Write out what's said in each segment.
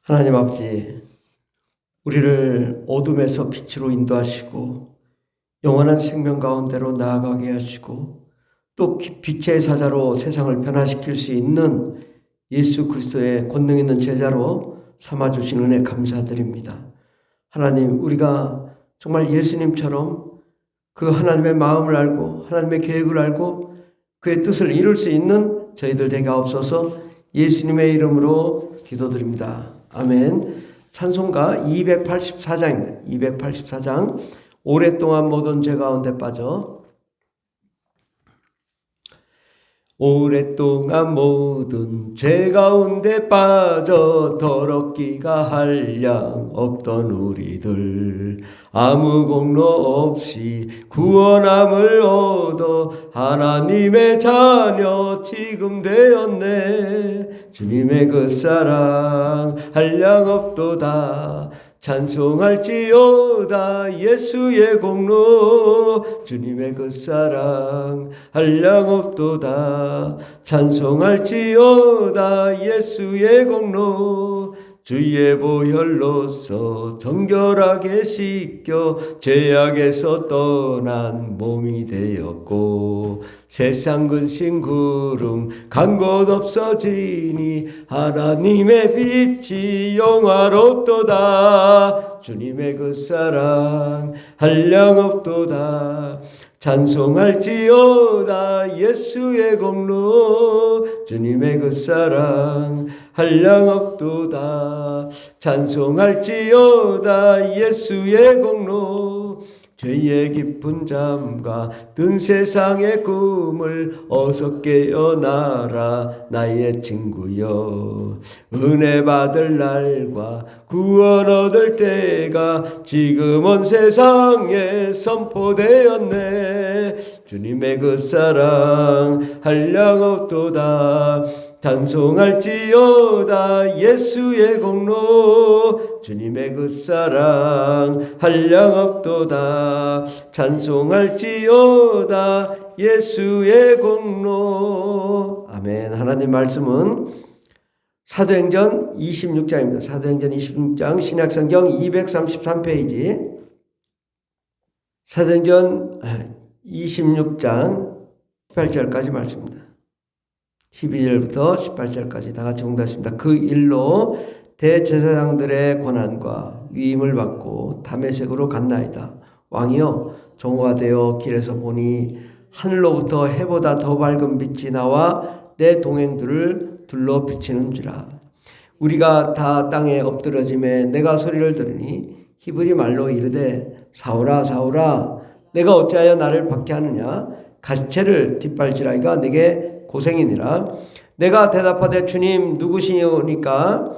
하나님 아버지, 우리를 어둠에서 빛으로 인도하시고 영원한 생명 가운데로 나아가게 하시고 또 빛의 사자로 세상을 변화시킬 수 있는 예수 그리스도의 권능 있는 제자로 삼아주신 은혜 감사드립니다. 하나님, 우리가 정말 예수님처럼 그 하나님의 마음을 알고 하나님의 계획을 알고 그의 뜻을 이룰 수 있는 저희들 되게 하옵소서. 예수님의 이름으로 기도드립니다. 아멘. 찬송가 284장입니다. 284장. 오랫동안 모든 죄 가운데 빠져. 오랫동안 모든 죄 가운데 빠져 더럽기가 한량 없던 우리들, 아무 공로 없이 구원함을 얻어 하나님의 자녀 지금 되었네. 주님의 그 사랑 한량 없도다. 찬송할지어다 예수의 공로, 주님의 그 사랑 한량 없도다. 찬송할지어다 예수의 공로, 주의 보혈로서 정결하게 씻겨 죄악에서 떠난 몸이 되었고, 세상 근심 구름 간 곳 없어지니 하나님의 빛이 영화롭도다. 주님의 그 사랑 한량 없도다. 찬송할지어다 예수의 공로, 주님의 그 사랑 한량 없도다. 찬송할지어다 예수의 공로, 죄의 깊은 잠과 든 세상의 꿈을 어서 깨어나라 나의 친구여. 은혜 받을 날과 구원 얻을 때가 지금 온 세상에 선포되었네. 주님의 그 사랑 한량 없도다. 찬송할지어다 예수의 공로, 주님의 그 사랑 한량 없도다. 찬송할지어다 예수의 공로. 아멘. 하나님 말씀은 사도행전 26장입니다. 사도행전 26장 신약성경 233페이지. 사도행전 26장 18절까지 말씀입니다. 12절부터 18절까지 다 같이 공부하겠습니다. 그 일로 대제사장들의 고난과 위임을 받고 다메섹으로 갔나이다. 왕이여, 종과 되어 길에서 보니 하늘로부터 해보다 더 밝은 빛이 나와 내 동행들을 둘러 비치는지라. 우리가 다 땅에 엎드러짐에 내가 소리를 들으니 히브리 말로 이르되, 사울아 사울아 내가 어찌하여 나를 박해하느냐. 가시체를 뒷발질하기가 내게 고생이니라. 내가 대답하되, 주님 누구시니까?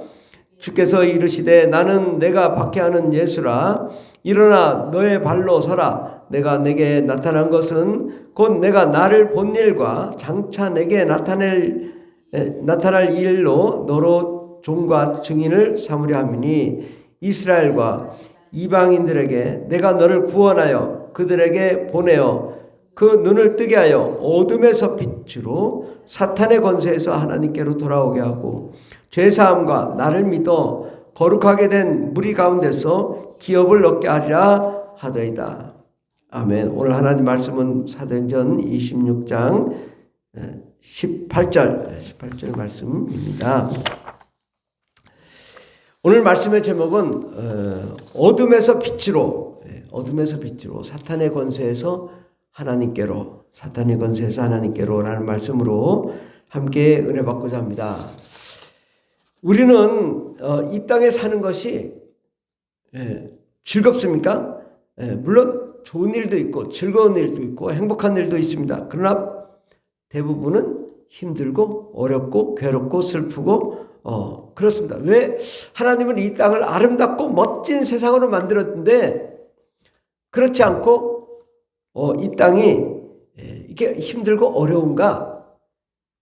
주께서 이르시되, 나는 내가 박해하는 예수라. 일어나 너의 발로 서라. 내가 내게 나타난 것은 곧 내가 나를 본 일과 장차 내게 나타날 일로 너로 종과 증인을 삼으려 함이니, 이스라엘과 이방인들에게 내가 너를 구원하여 그들에게 보내어 그 눈을 뜨게 하여 어둠에서 빛으로 사탄의 권세에서 하나님께로 돌아오게 하고, 죄사함과 나를 믿어 거룩하게 된 무리 가운데서 기업을 얻게 하리라 하더이다. 아멘. 오늘 하나님 말씀은 사도행전 26장 18절 말씀입니다. 오늘 말씀의 제목은 어둠에서 빛으로 사탄의 권세에서 하나님께로, 사탄의 권세에서 하나님께로라는 말씀으로 함께 은혜 받고자 합니다. 우리는 이 땅에 사는 것이 즐겁습니까? 물론 좋은 일도 있고 즐거운 일도 있고 행복한 일도 있습니다. 그러나 대부분은 힘들고 어렵고 괴롭고 슬프고 그렇습니다. 왜? 하나님은 이 땅을 아름답고 멋진 세상으로 만들었는데 그렇지 않고 이 땅이 이렇게 힘들고 어려운가?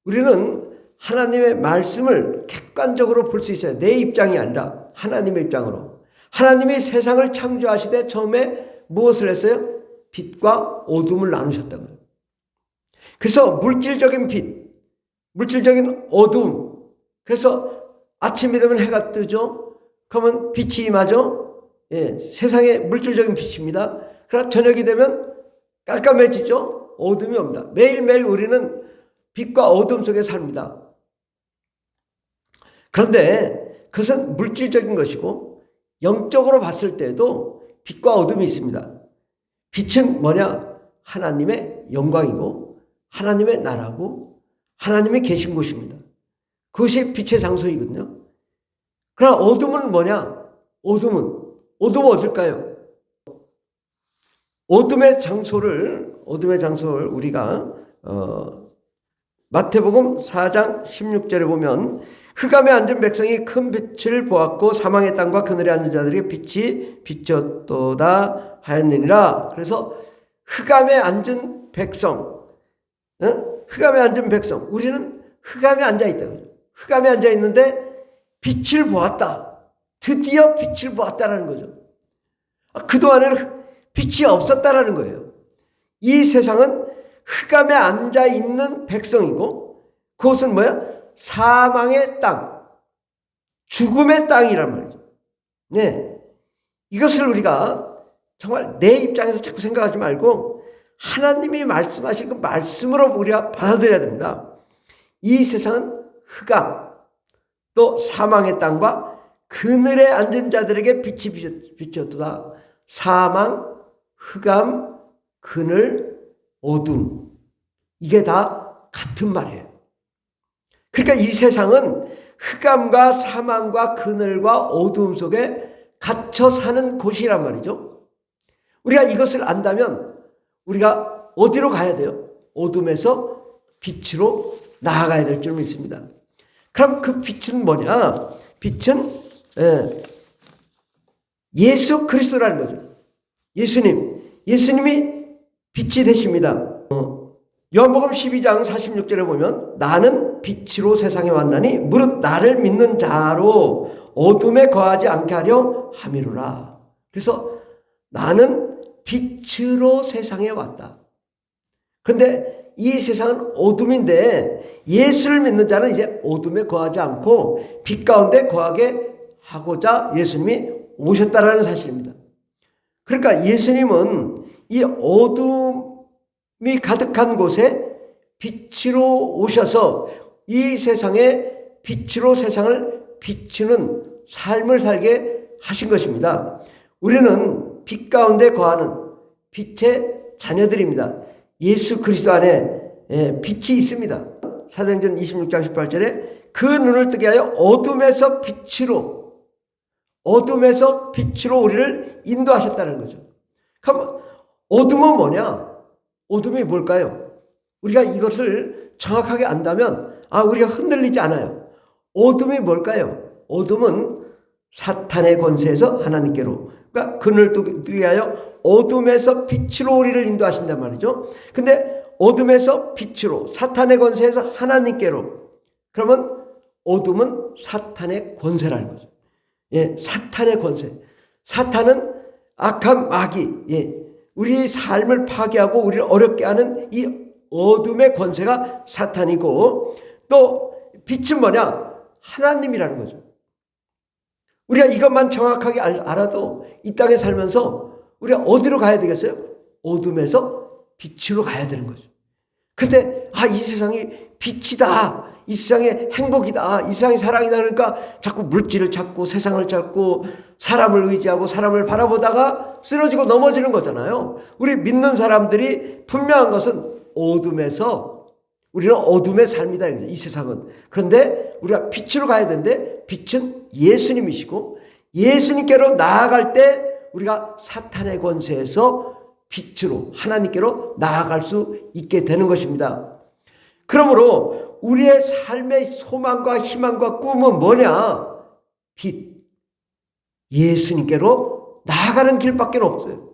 우리는 하나님의 말씀을 객관적으로 볼 수 있어요. 내 입장이 아니라 하나님의 입장으로. 하나님이 세상을 창조하시되 처음에 무엇을 했어요? 빛과 어둠을 나누셨다고요. 그래서 물질적인 빛, 물질적인 어둠. 그래서 아침이 되면 해가 뜨죠. 그러면 빛이 임하죠. 예, 세상의 물질적인 빛입니다. 그러나 저녁이 되면 깜깜해지죠. 어둠이 옵니다. 매일매일 우리는 빛과 어둠 속에 삽니다. 그런데 그것은 물질적인 것이고 영적으로 봤을 때도 빛과 어둠이 있습니다. 빛은 뭐냐? 하나님의 영광이고 하나님의 나라고 하나님의 계신 곳입니다. 그것이 빛의 장소이거든요. 그러나 어둠은 뭐냐? 어둠은 어딜까요? 어둠의 장소를 우리가 마태복음 4장 16절에 보면 흑암에 앉은 백성이 큰 빛을 보았고 사망의 땅과 그늘에 앉은 자들에게 빛이 비쳤도다 하였느니라. 그래서 흑암에 앉은 백성, 흑암에 앉은 백성, 우리는 흑암에 앉아있다. 흑암에 앉아있는데 빛을 보았다. 드디어 빛을 보았다라는 거죠. 그동안에는 빛이 없었다라는 거예요. 이 세상은 흑암에 앉아있는 백성이고 그것은 뭐야? 사망의 땅, 죽음의 땅이란 말이죠. 네, 이것을 우리가 정말 내 입장에서 자꾸 생각하지 말고 하나님이 말씀하신 그 말씀으로 우리가 받아들여야 됩니다. 이 세상은 흑암, 또 사망의 땅과 그늘에 앉은 자들에게 빛이 비쳤도다. 사망, 흑암, 그늘, 어둠, 이게 다 같은 말이에요. 그러니까 이 세상은 흑암과 사망과 그늘과 어두움 속에 갇혀 사는 곳이란 말이죠. 우리가 이것을 안다면 우리가 어디로 가야 돼요? 어둠에서 빛으로 나아가야 될 줄 믿습니다. 그럼 그 빛은 뭐냐? 빛은 예수 그리스도라는 거죠. 예수님이 빛이 되십니다. 요한복음 12장 46절에 보면 나는 빛으로 세상에 왔나니 무릇 나를 믿는 자로 어둠에 거하지 않게 하려 함이로라. 그래서 나는 빛으로 세상에 왔다. 그런데 이 세상은 어둠인데 예수를 믿는 자는 이제 어둠에 거하지 않고 빛 가운데 거하게 하고자 예수님이 오셨다라는 사실입니다. 그러니까 예수님은 이 어둠이 가득한 곳에 빛으로 오셔서 이 세상에 빛으로 세상을 비추는 삶을 살게 하신 것입니다. 우리는 빛 가운데 거하는 빛의 자녀들입니다. 예수 그리스도 안에 빛이 있습니다. 사도행전 26장 18절에 그 눈을 뜨게 하여 어둠에서 빛으로 우리를 인도하셨다는 거죠. 그럼 어둠은 뭐냐? 어둠이 뭘까요? 우리가 이것을 정확하게 안다면 우리가 흔들리지 않아요. 어둠이 뭘까요? 어둠은 사탄의 권세에서 하나님께로, 그러니까 그늘 뜨게 하여 어둠에서 빛으로 우리를 인도하신단 말이죠. 근데 어둠에서 빛으로, 사탄의 권세에서 하나님께로, 그러면 어둠은 사탄의 권세라는 거죠. 예, 사탄의 권세. 사탄은 악한 마귀, 우리의 삶을 파괴하고 우리를 어렵게 하는 이 어둠의 권세가 사탄이고, 또 빛은 뭐냐? 하나님이라는 거죠. 우리가 이것만 정확하게 알아도 이 땅에 살면서 우리가 어디로 가야 되겠어요? 어둠에서 빛으로 가야 되는 거죠. 근데 이 세상이 빛이다, 이 세상에 행복이다, 이 세상에 사랑이다, 그러니까 자꾸 물질을 찾고 세상을 찾고 사람을 의지하고 사람을 바라보다가 쓰러지고 넘어지는 거잖아요. 우리 믿는 사람들이 분명한 것은 우리는 어둠의 삶이다, 이 세상은. 그런데 우리가 빛으로 가야 되는데 빛은 예수님이시고, 예수님께로 나아갈 때 우리가 사탄의 권세에서 빛으로 하나님께로 나아갈 수 있게 되는 것입니다. 그러므로 우리의 삶의 소망과 희망과 꿈은 뭐냐? 빛. 예수님께로 나아가는 길밖에 없어요.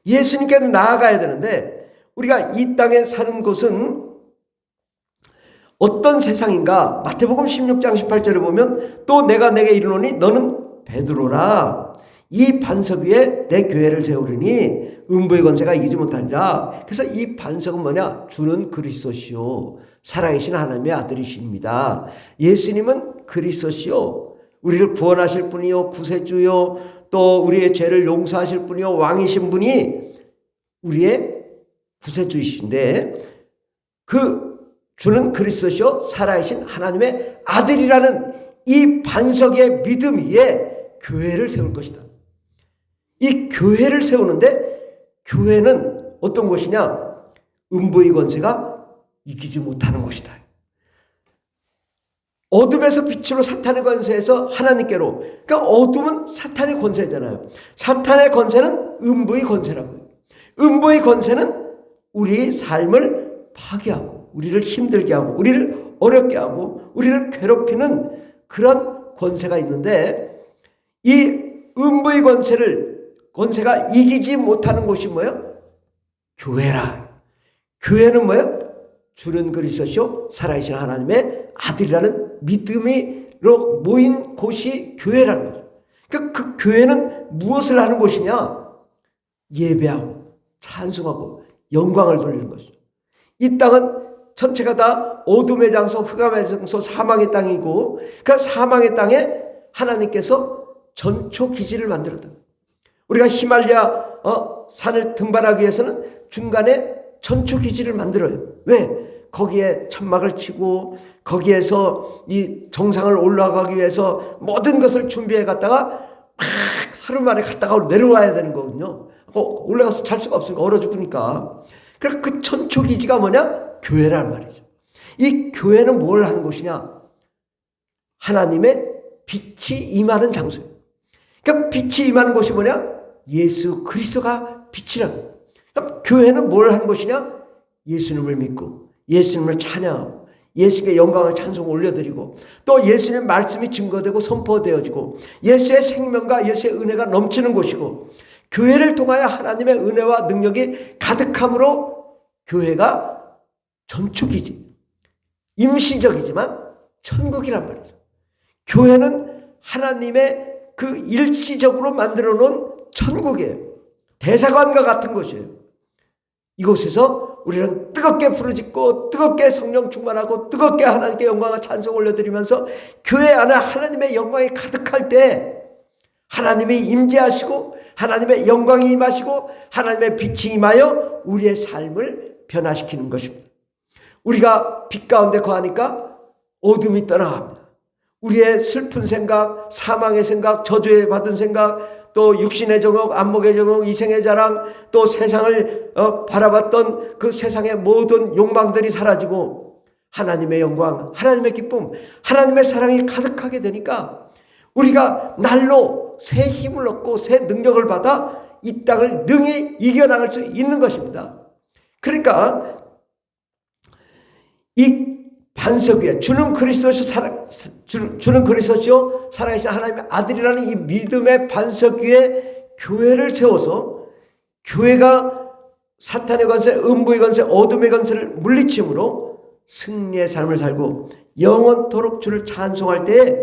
예수님께로 나아가야 되는데 우리가 이 땅에 사는 곳은 어떤 세상인가? 마태복음 16장 18절에 보면 또 내가 내게 이르노니 너는 베드로라. 이 반석 위에 내 교회를 세우리니 음부의 권세가 이기지 못하리라. 그래서 이 반석은 뭐냐? 주는 그리스도시요 살아계신 하나님의 아들이십니다. 예수님은 그리스도시요 우리를 구원하실 분이요 구세주요 또 우리의 죄를 용서하실 분이요 왕이신 분이 우리의 구세주이신데 그 주는 그리스도시요 살아계신 하나님의 아들이라는 이 반석의 믿음 위에 교회를 세울 것이다. 이 교회를 세우는데 교회는 어떤 곳이냐? 음부의 권세가 이기지 못하는 곳이다. 어둠에서 빛으로 사탄의 권세에서 하나님께로. 그러니까 어둠은 사탄의 권세잖아요. 사탄의 권세는 음부의 권세라고요. 음부의 권세는 우리 삶을 파괴하고 우리를 힘들게 하고 우리를 어렵게 하고 우리를 괴롭히는 그런 권세가 있는데 이 음부의 권세가 이기지 못하는 곳이 뭐예요? 교회라. 교회는 뭐예요? 주는 그리스도시요 살아계신 하나님의 아들이라는 믿음으로 모인 곳이 교회라는 거죠. 그러니까 그 교회는 무엇을 하는 곳이냐? 예배하고 찬송하고 영광을 돌리는 것이죠. 이 땅은 전체가 다 어둠의 장소, 흑암의 장소, 사망의 땅이고 그 사망의 땅에 하나님께서 전초 기지를 만들었다. 우리가 히말라야 산을 등반하기 위해서는 중간에 전초 기지를 만들어요. 왜? 거기에 천막을 치고 거기에서 이 정상을 올라가기 위해서 모든 것을 준비해 갔다가 막 하루 만에 갔다가 내려와야 되는 거거든요. 올라가서 잘 수가 없으니까 얼어 죽으니까. 그래서 그 전초 기지가 뭐냐? 교회란 말이죠. 이 교회는 뭘 하는 곳이냐? 하나님의 빛이 임하는 장소예요. 그러니까 빛이 임하는 곳이 뭐냐? 예수 그리스도가 빛이라고. 그러니까 교회는 뭘 하는 곳이냐? 예수님을 믿고 예수님을 찬양하고 예수님께 영광을 찬송 올려드리고 또 예수님의 말씀이 증거되고 선포되어지고 예수의 생명과 예수의 은혜가 넘치는 곳이고 교회를 통하여 하나님의 은혜와 능력이 가득함으로 교회가 전축이지 임시적이지만 천국이란 말이죠. 교회는 하나님의 그 일시적으로 만들어 놓은 천국이에요. 대사관과 같은 곳이에요. 이곳에서 우리는 뜨겁게 부르짖고 뜨겁게 성령 충만하고 뜨겁게 하나님께 영광과 찬송 올려드리면서 교회 안에 하나님의 영광이 가득할 때 하나님이 임재하시고 하나님의 영광이 임하시고 하나님의 빛이 임하여 우리의 삶을 변화시키는 것입니다. 우리가 빛 가운데 거하니까 어둠이 떠나갑니다. 우리의 슬픈 생각, 사망의 생각, 저주에 받은 생각, 또 육신의 정욕, 안목의 정욕, 이생의 자랑, 또 세상을 바라봤던 그 세상의 모든 욕망들이 사라지고 하나님의 영광, 하나님의 기쁨, 하나님의 사랑이 가득하게 되니까 우리가 날로 새 힘을 얻고 새 능력을 받아 이 땅을 능히 이겨나갈 수 있는 것입니다. 그러니까 이 반석 위에 주는 그리스도시요 살아계신 하나님의 아들이라는 이 믿음의 반석 위에 교회를 세워서 교회가 사탄의 권세, 음부의 권세, 어둠의 권세를 물리침으로 승리의 삶을 살고 영원토록 주를 찬송할 때에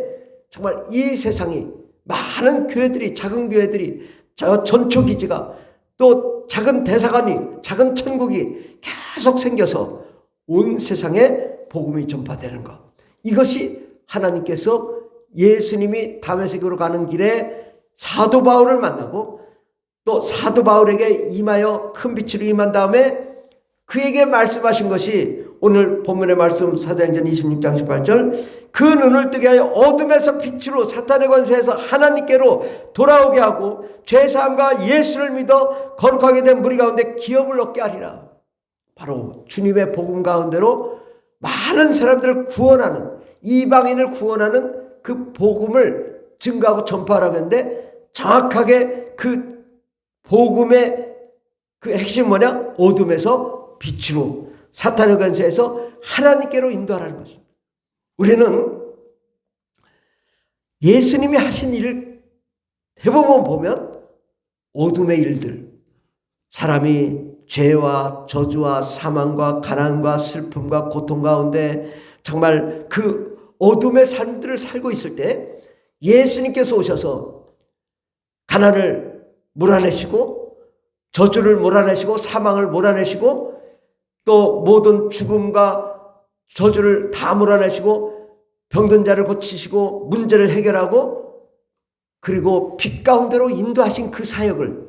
정말 이 세상이 많은 교회들이 작은 교회들이 전초기지가 또 작은 대사관이 작은 천국이 계속 생겨서 온 세상에 복음이 전파되는 것. 이것이 하나님께서 예수님이 다메섹으로 가는 길에 사도 바울을 만나고 또 사도 바울에게 임하여 큰 빛으로 임한 다음에 그에게 말씀하신 것이 오늘 본문의 말씀 사도행전 26장 18절 그 눈을 뜨게 하여 어둠에서 빛으로 사탄의 권세에서 하나님께로 돌아오게 하고 죄사함과 예수를 믿어 거룩하게 된 무리 가운데 기업을 얻게 하리라. 바로 주님의 복음 가운데로 많은 사람들을 구원하는 이방인을 구원하는 그 복음을 증거하고 전파하라고 했는데 정확하게 그 복음의 그 핵심 뭐냐? 어둠에서 빛으로 사탄의 권세에서 하나님께로 인도하라는 것입니다. 우리는 예수님이 하신 일을 대부분 보면 어둠의 일들, 사람이 죄와 저주와 사망과 가난과 슬픔과 고통 가운데 정말 그 어둠의 삶들을 살고 있을 때 예수님께서 오셔서 가난을 몰아내시고 저주를 몰아내시고 사망을 몰아내시고 또 모든 죽음과 저주를 다 몰아내시고 병든 자를 고치시고 문제를 해결하고 그리고 빛 가운데로 인도하신 그 사역을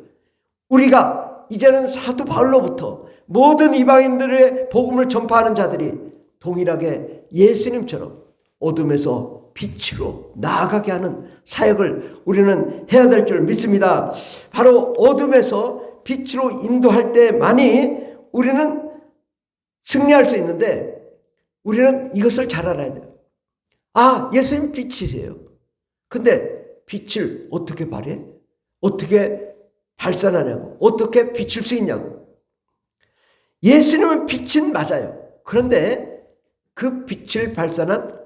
우리가 이제는 사도 바울로부터 모든 이방인들의 복음을 전파하는 자들이 동일하게 예수님처럼 어둠에서 빛으로 나아가게 하는 사역을 우리는 해야 될 줄 믿습니다. 바로 어둠에서 빛으로 인도할 때만이 우리는 승리할 수 있는데 우리는 이것을 잘 알아야 돼요. 예수님 빛이세요. 근데 빛을 어떻게 발해? 어떻게 발산하냐고? 어떻게 비출 수 있냐고? 예수님은 빛은 맞아요. 그런데 그 빛을 발산한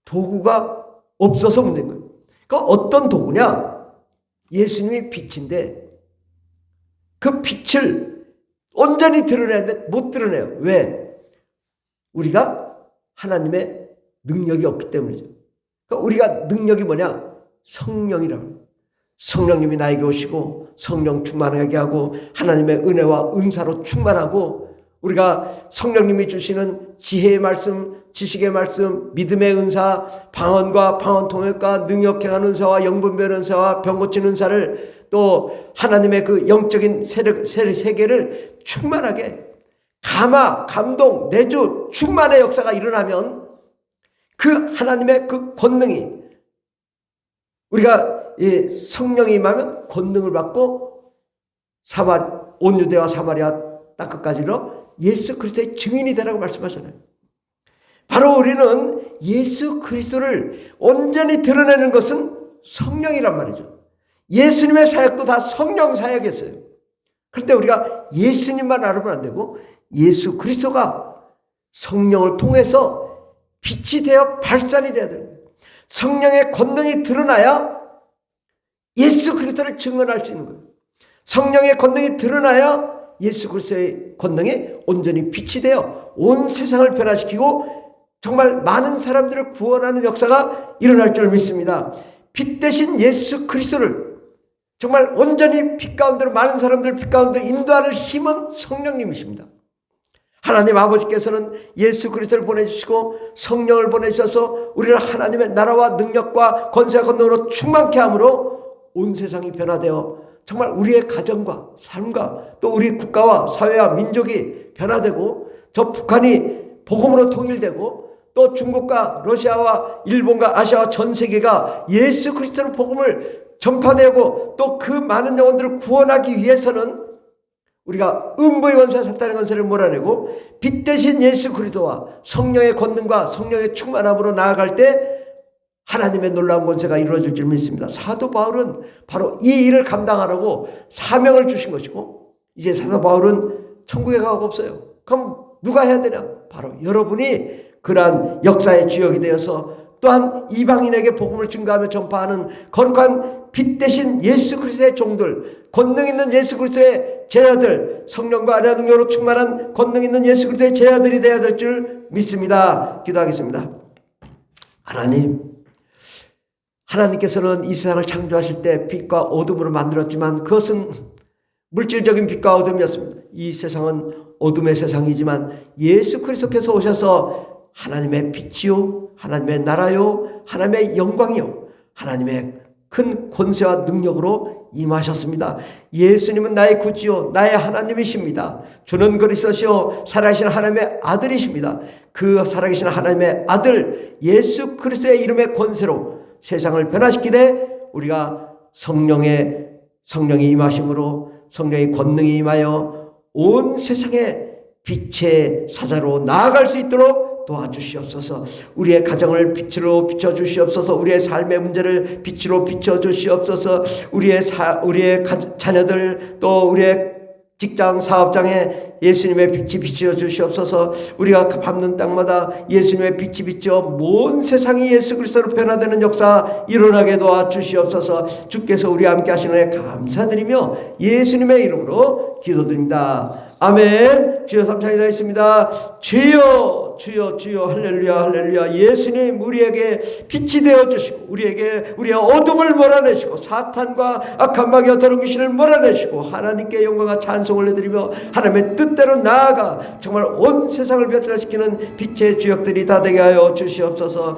도구가 없어서 문제인 거예요. 그러니까 어떤 도구냐? 예수님이 빛인데 그 빛을 온전히 드러내야 되는데 못 드러내요. 왜? 우리가 하나님의 능력이 없기 때문이죠. 그러니까 우리가 능력이 뭐냐? 성령이라고. 성령님이 나에게 오시고 성령 충만하게 하고 하나님의 은혜와 은사로 충만하고 우리가 성령님이 주시는 지혜의 말씀, 지식의 말씀, 믿음의 은사, 방언과 방언 통역과 능력 행하는 은사와 영분별 은사와 병 고치는 은사를 또 하나님의 그 영적인 세계를 충만하게 감화, 감동, 내주, 충만의 역사가 일어나면 그 하나님의 그 권능이 우리가 성령이 임하면 권능을 받고 온 유대와 사마리아 땅끝까지로 예수 그리스도의 증인이 되라고 말씀하잖아요. 바로 우리는 예수 그리스도를 온전히 드러내는 것은 성령이란 말이죠. 예수님의 사역도 다 성령 사역이었어요. 그런데 우리가 예수님만 알으면 안 되고 예수 그리스도가 성령을 통해서 빛이 되어 발산이 되어야 됩니다. 성령의 권능이 드러나야 예수 그리스도를 증언할 수 있는 거예요. 성령의 권능이 드러나야 예수 그리스도의 권능이 온전히 빛이 되어 온 세상을 변화시키고 정말 많은 사람들을 구원하는 역사가 일어날 줄 믿습니다. 빛 대신 예수 그리스도를 정말 온전히 빛 가운데로 많은 사람들을 빛 가운데로 인도하는 힘은 성령님이십니다. 하나님 아버지께서는 예수 그리스도를 보내주시고 성령을 보내주셔서 우리를 하나님의 나라와 능력과 권세와 권능으로 충만케 함으로 온 세상이 변화되어 정말 우리의 가정과 삶과 또 우리 국가와 사회와 민족이 변화되고 저 북한이 복음으로 통일되고 또 중국과 러시아와 일본과 아시아와 전 세계가 예수 그리스도의 복음을 전파되고 또 그 많은 영혼들을 구원하기 위해서는 우리가 음부의 권세 사탄의 권세를 몰아내고 빛 대신 예수 그리스도와 성령의 권능과 성령의 충만함으로 나아갈 때 하나님의 놀라운 권세가 이루어질 줄 믿습니다. 사도 바울은 바로 이 일을 감당하라고 사명을 주신 것이고 이제 사도 바울은 천국에 가고 없어요. 그럼 누가 해야 되냐? 바로 여러분이 그러한 역사의 주역이 되어서 또한 이방인에게 복음을 증거하며 전파하는 거룩한 빛 대신 예수 그리스도의 종들, 권능 있는 예수 그리스도의 제자들, 성령과 은혜와 능력으로 충만한 권능 있는 예수 그리스도의 제자들이 되어야 될 줄 믿습니다. 기도하겠습니다. 하나님께서는 이 세상을 창조하실 때 빛과 어둠으로 만들었지만 그것은 물질적인 빛과 어둠이었습니다. 이 세상은 어둠의 세상이지만 예수 그리스도께서 오셔서 하나님의 빛이요, 하나님의 나라요, 하나님의 영광이요, 하나님의 큰 권세와 능력으로 임하셨습니다. 예수님은 나의 구주요 나의 하나님이십니다. 주는 그리스도시요 살아계신 하나님의 아들이십니다. 그 살아계신 하나님의 아들 예수 그리스도의 이름의 권세로 세상을 변화시키되 우리가 성령이 임하심으로 성령의 권능이 임하여 온 세상에 빛의 사자로 나아갈 수 있도록 도와주시옵소서. 우리의 가정을 빛으로 비춰주시옵소서. 우리의 삶의 문제를 빛으로 비춰주시옵소서. 우리의 자녀들 또 우리의 직장 사업장에 예수님의 빛이 비추어 주시옵소서. 우리가 밟는 땅마다 예수님의 빛이 비추어 온 세상이 예수 그리스도로 변화되는 역사 일어나게 도와주시옵소서. 주께서 우리와 함께 하시는 애 감사드리며 예수님의 이름으로 기도드립니다. 아멘. 주여 삼창이 다 있습니다. 주여 주여 주여 할렐루야 할렐루야. 예수님 우리에게 빛이 되어주시고 우리의 어둠을 몰아내시고 사탄과 악한 마귀와 더러운 귀신을 몰아내시고 하나님께 영광과 찬송을 해드리며 하나님의 뜻대로 나아가 정말 온 세상을 변화시키는 빛의 주역들이 다 되게 하여 주시옵소서.